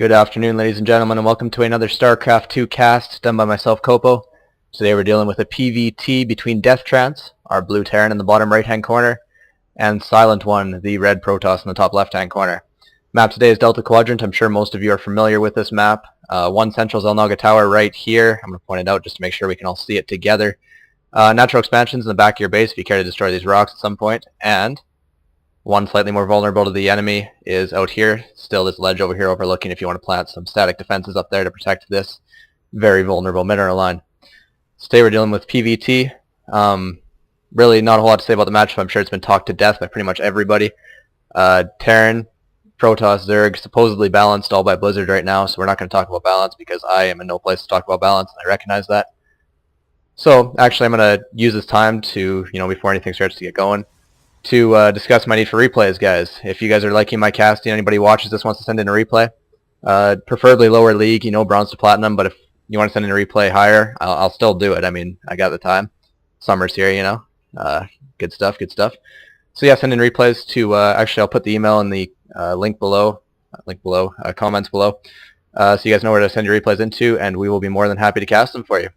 Good afternoon, ladies and gentlemen, and welcome to another StarCraft 2 cast done by myself, Kopo. Today we're dealing with a PvT between deathtrance, our blue Terran in the bottom right-hand corner, and SilentOne, the red Protoss in the top left-hand corner. Map today is Delta Quadrant. I'm sure most of you are familiar with this map. One central Zelnaga tower right here. I'm going to point it out just to make sure we can all see it together. Natural expansions in the back of your base if you care to destroy these rocks at some point, and one slightly more vulnerable to the enemy is out here. Still this ledge over here overlooking if you want to plant some static defenses up there to protect this very vulnerable mineral line. So today we're dealing with PvT. Really not a whole lot to say about the matchup. I'm sure it's been talked to death by pretty much everybody. Terran, Protoss, Zerg, supposedly balanced all by Blizzard right now, so we're not going to talk about balance because I am in no place to talk about balance, and I recognize that. So actually I'm going to use this time to, before anything starts to get going, to discuss my need for replays, guys. If you guys are liking my casting, anybody watches this wants to send in a replay, preferably lower league, bronze to platinum, but if you want to send in a replay higher, I'll still do it. I mean, I got the time. Summer's here, good stuff, good stuff. So yeah, send in replays to, actually I'll put the email in the comments below, so you guys know where to send your replays into, and we will be more than happy to cast them for you.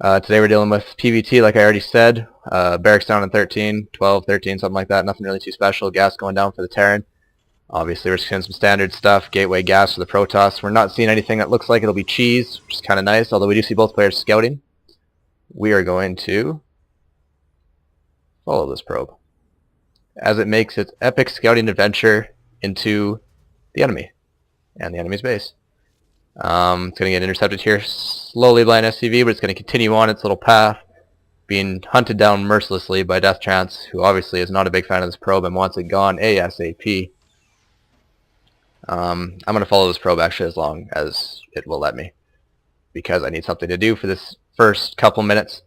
Today we're dealing with PvT, like I already said. Barracks down in 13, 12, 13, something like that. Nothing really too special. Gas going down for the Terran. Obviously we're seeing some standard stuff. Gateway gas for the Protoss. We're not seeing anything that looks like it'll be cheese, which is kind of nice, although we do see both players scouting. We are going to follow this probe as it makes its epic scouting adventure into the enemy and the enemy's base. It's going to get intercepted here slowly by an SCV, but it's going to continue on its little path, being hunted down mercilessly by deathtrance, who obviously is not a big fan of this probe and wants it gone ASAP. I'm going to follow this probe actually as long as it will let me, because I need something to do for this first couple minutes.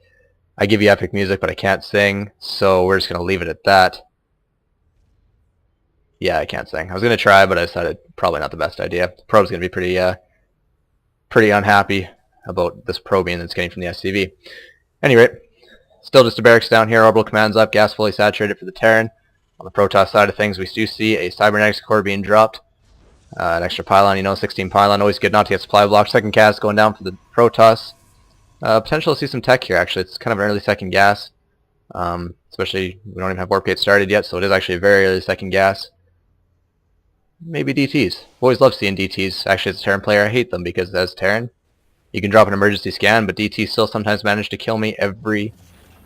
I give you epic music, but I can't sing, so we're just going to leave it at that. Yeah, I can't sing. I was going to try, but I decided probably not the best idea. The probe's going to be pretty unhappy about this probing that's getting from the SCV. Anyway, still just a barracks down here, orbital commands up, gas fully saturated for the Terran. On the Protoss side of things, we do see a cybernetics core being dropped. An extra pylon, 16 pylon, always good not to get supply blocked. Second gas going down for the Protoss. Potential to see some tech here, actually. It's kind of an early second gas. Especially, we don't even have warp gate started yet, so it is actually a very early second gas. Maybe DTs. Always love seeing DTs. Actually, as a Terran player, I hate them because as Terran, you can drop an emergency scan, but DTs still sometimes manage to kill me every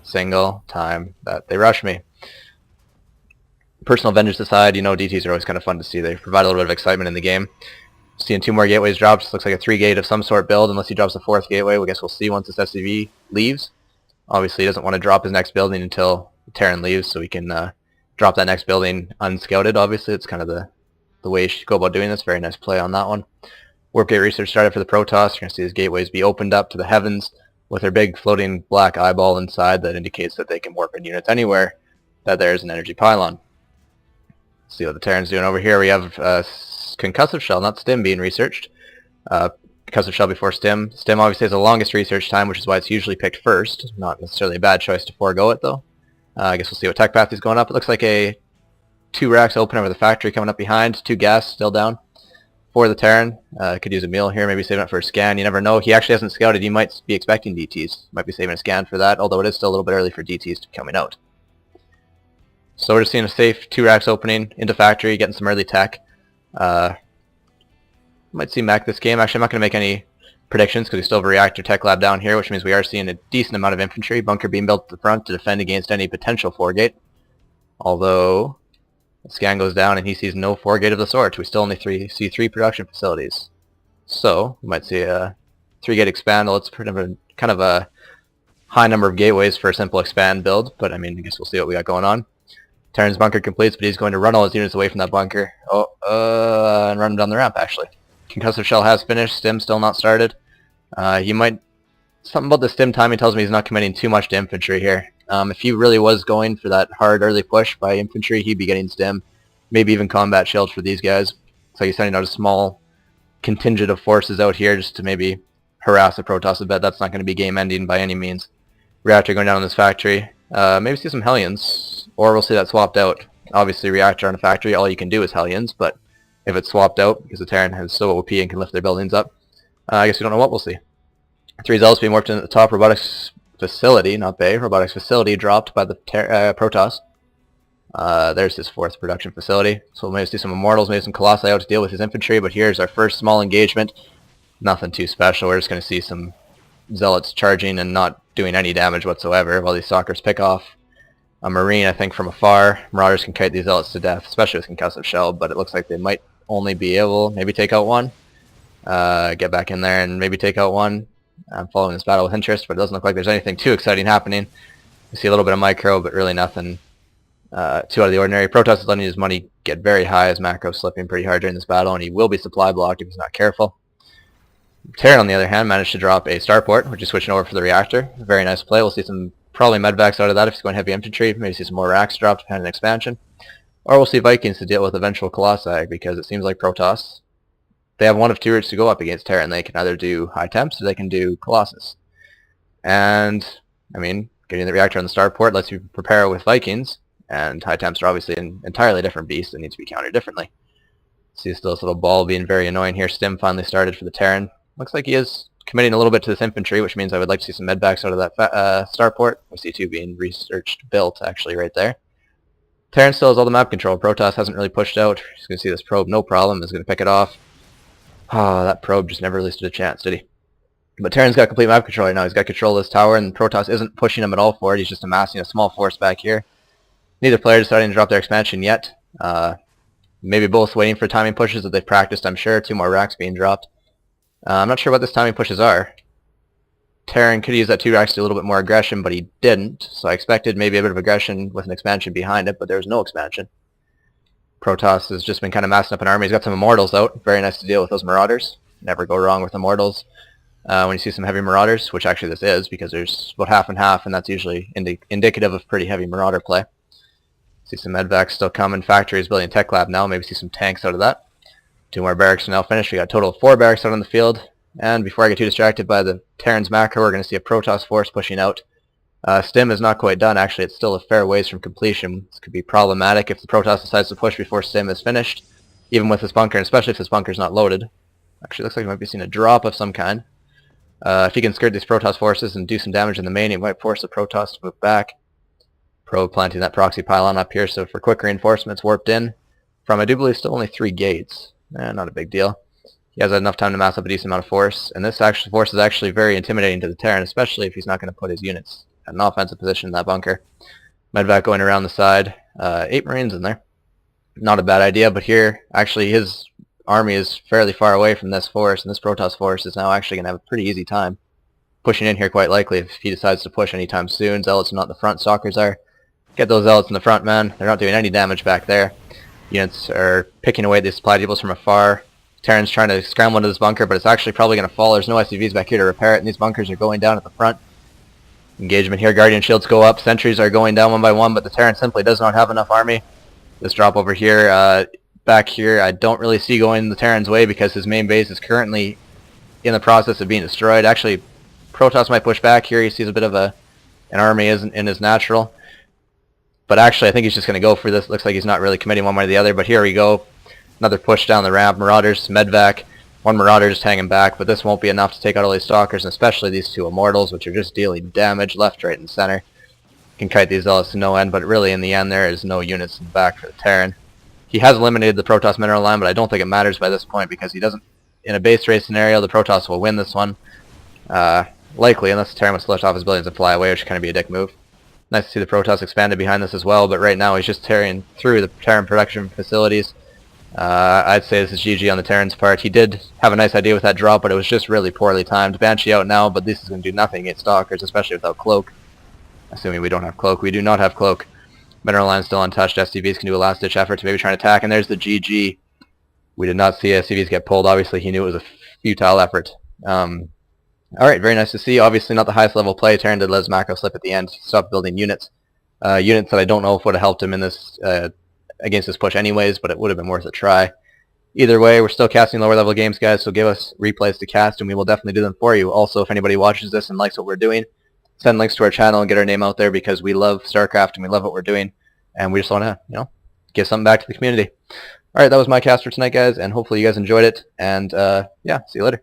single time that they rush me. Personal vengeance aside, DTs are always kind of fun to see. They provide a little bit of excitement in the game. Seeing 2 more gateways dropped. Looks like a 3-gate of some sort build, unless he drops a 4th gateway. I guess we'll see once this SCV leaves. Obviously, he doesn't want to drop his next building until the Terran leaves, so we can drop that next building unscouted. Obviously, it's kind of the way you should go about doing this. Very nice play on that one. Warp gate research started for the Protoss. You're going to see these gateways be opened up to the heavens with their big floating black eyeball inside that indicates that they can warp in units anywhere that there's an energy pylon. Let's see what the Terran's doing over here. We have concussive shell, not stim, being researched. Concussive shell before stim. Stim obviously has the longest research time, which is why it's usually picked first. Not necessarily a bad choice to forego it, though. I guess we'll see what tech path is going up. It looks like a 2 racks open over the factory coming up behind. 2 gas still down for the Terran. Could use a meal here, maybe saving it for a scan. You never know. He actually hasn't scouted. He might be expecting DTs. Might be saving a scan for that, although it is still a little bit early for DTs to be coming out. So we're just seeing a safe 2 racks opening into factory, getting some early tech. Might see mech this game. Actually, I'm not going to make any predictions because we still have a reactor tech lab down here, which means we are seeing a decent amount of infantry. Bunker being built at the front to defend against any potential 4-gate. Although the scan goes down and he sees no 4-gate of the sort. We still only see 3 production facilities. So we might see a 3-gate expand. Well, it's kind of a high number of gateways for a simple expand build, but I guess we'll see what we got going on. Terran's bunker completes, but he's going to run all his units away from that bunker. And run him down the ramp, actually. Concussive shell has finished. Stim still not started. Something about the stim timing tells me he's not committing too much to infantry here. If he really was going for that hard early push by infantry, he'd be getting stim. Maybe even combat shields for these guys. So he's sending out a small contingent of forces out here just to maybe harass the Protoss a bit. That's not going to be game ending by any means. Reactor going down in this factory. Maybe see some Hellions, or we'll see that swapped out. Obviously, reactor on a factory, all you can do is Hellions, but if it's swapped out, because the Terran is so OP and can lift their buildings up. I guess we don't know what we'll see. 3 Zealots being warped in at the top. Robotics facility, not bay. Robotics facility dropped by the Protoss. There's his 4th production facility. So we'll maybe see some Immortals, maybe some Colossi out to deal with his infantry, but here's our first small engagement. Nothing too special. We're just going to see some Zealots charging and not doing any damage whatsoever while these Stalkers pick off a Marine, I think, from afar. Marauders can kite these Zealots to death, especially with Concussive Shell, but it looks like they might only be able maybe take out one. Get back in there and maybe take out one. I'm following this battle with interest, but it doesn't look like there's anything too exciting happening. We see a little bit of micro, but really nothing too out of the ordinary. Protoss is letting his money get very high as macro's slipping pretty hard during this battle, and he will be supply blocked if he's not careful. Terran, on the other hand, managed to drop a starport, which is switching over for the reactor. Very nice play. We'll see some probably medvacs out of that if he's going heavy infantry. Maybe see some more racks dropped depending on expansion. Or we'll see Vikings to deal with eventual Colossi, because it seems like Protoss, they have one of 2 routes to go up against Terran. They can either do high temps or they can do Colossus. And, I mean, getting the reactor on the starport lets you prepare with Vikings, and high temps are obviously an entirely different beast that needs to be countered differently. See still this little ball being very annoying here. Stim finally started for the Terran. Looks like he is committing a little bit to this infantry, which means I would like to see some medvacs out of that starport. We see 2 being researched, built, actually, right there. Terran still has all the map control. Protoss hasn't really pushed out. He's going to see this probe, no problem, is going to pick it off. Oh, that probe just never really stood a chance, did he? But Terran's got complete map control right now. He's got control of this tower, and Protoss isn't pushing him at all for it. He's just amassing a small force back here. Neither player is starting to drop their expansion yet. Maybe both waiting for timing pushes that they've practiced, I'm sure. 2 more racks being dropped. I'm not sure what this timing pushes are. Terran could use that 2 racks to do a little bit more aggression, but he didn't. So I expected maybe a bit of aggression with an expansion behind it, but there was no expansion. Protoss has just been kind of massing up an army. He's got some Immortals out. Very nice to deal with those Marauders. Never go wrong with Immortals. When you see some heavy Marauders, which actually this is, because there's about half and half, and that's usually indicative of pretty heavy Marauder play. See some medvacs still coming. Factories building tech lab now. Maybe see some tanks out of that. 2 more barracks are now finished. We got a total of 4 barracks out on the field. And before I get too distracted by the Terran's macro, we're going to see a Protoss force pushing out. Stim is not quite done. Actually, it's still a fair ways from completion. This could be problematic if the Protoss decides to push before Stim is finished, even with this bunker, and especially if this bunker is not loaded. Actually, looks like we might be seeing a drop of some kind. If he can skirt these Protoss forces and do some damage in the main, he might force the Protoss to move back. Probe planting that proxy pylon up here, so for quick reinforcements warped in from, I do believe, still only 3 gates. Not a big deal. He has enough time to mass up a decent amount of force, and this force is actually very intimidating to the Terran, especially if he's not going to put his units at an offensive position in that bunker. Medvac going around the side. 8 Marines in there. Not a bad idea, but here, actually, his army is fairly far away from this force, and this Protoss force is now actually going to have a pretty easy time pushing in here quite likely if he decides to push anytime soon. Zealots are not in the front, Stalkers are. Get those Zealots in the front, man. They're not doing any damage back there. Units are picking away at these supply depots from afar. Terran's trying to scramble into this bunker, but it's actually probably going to fall. There's no SCVs back here to repair it, and these bunkers are going down at the front. Engagement here. Guardian shields go up. Sentries are going down one by one, but the Terran simply does not have enough army. This drop over here, back here, I don't really see going the Terran's way because his main base is currently in the process of being destroyed. Actually, Protoss might push back here. He sees a bit of an army isn't in his natural. But actually, I think he's just going to go for this. Looks like he's not really committing one way or the other, but here we go. Another push down the ramp. Marauders, medvac. 1 Marauder just hanging back, but this won't be enough to take out all these Stalkers, and especially these 2 Immortals, which are just dealing damage left, right, and center. Can kite these Zealots to no end, but really in the end there is no units in the back for the Terran. He has eliminated the Protoss mineral line, but I don't think it matters by this point because he doesn't... In a base race scenario, the Protoss will win this one. Likely, unless the Terran wants to lift off his buildings and fly away, which would kind of be a dick move. Nice to see the Protoss expanded behind this as well, but right now he's just tearing through the Terran production facilities. I'd say this is GG on the Terran's part. He did have a nice idea with that drop, but it was just really poorly timed. Banshee out now, but this is going to do nothing against Stalkers, especially without Cloak. Assuming we don't have Cloak. We do not have Cloak. Mineral line still untouched. SCVs can do a last-ditch effort to maybe try and attack, and there's the GG. We did not see SCVs get pulled. Obviously, he knew it was a futile effort. Alright, very nice to see. Obviously not the highest level play. Terran did let his macro slip at the end. He stopped building units. Units that I don't know if would have helped him in this against this push anyways, but it would have been worth a try. Either way, we're still casting lower level games, guys, so give us replays to cast, and we will definitely do them for you. Also, if anybody watches this and likes what we're doing, send links to our channel and get our name out there because we love StarCraft and we love what we're doing, and we just want to, give something back to the community. Alright, that was my cast for tonight, guys, and hopefully you guys enjoyed it, and yeah, see you later.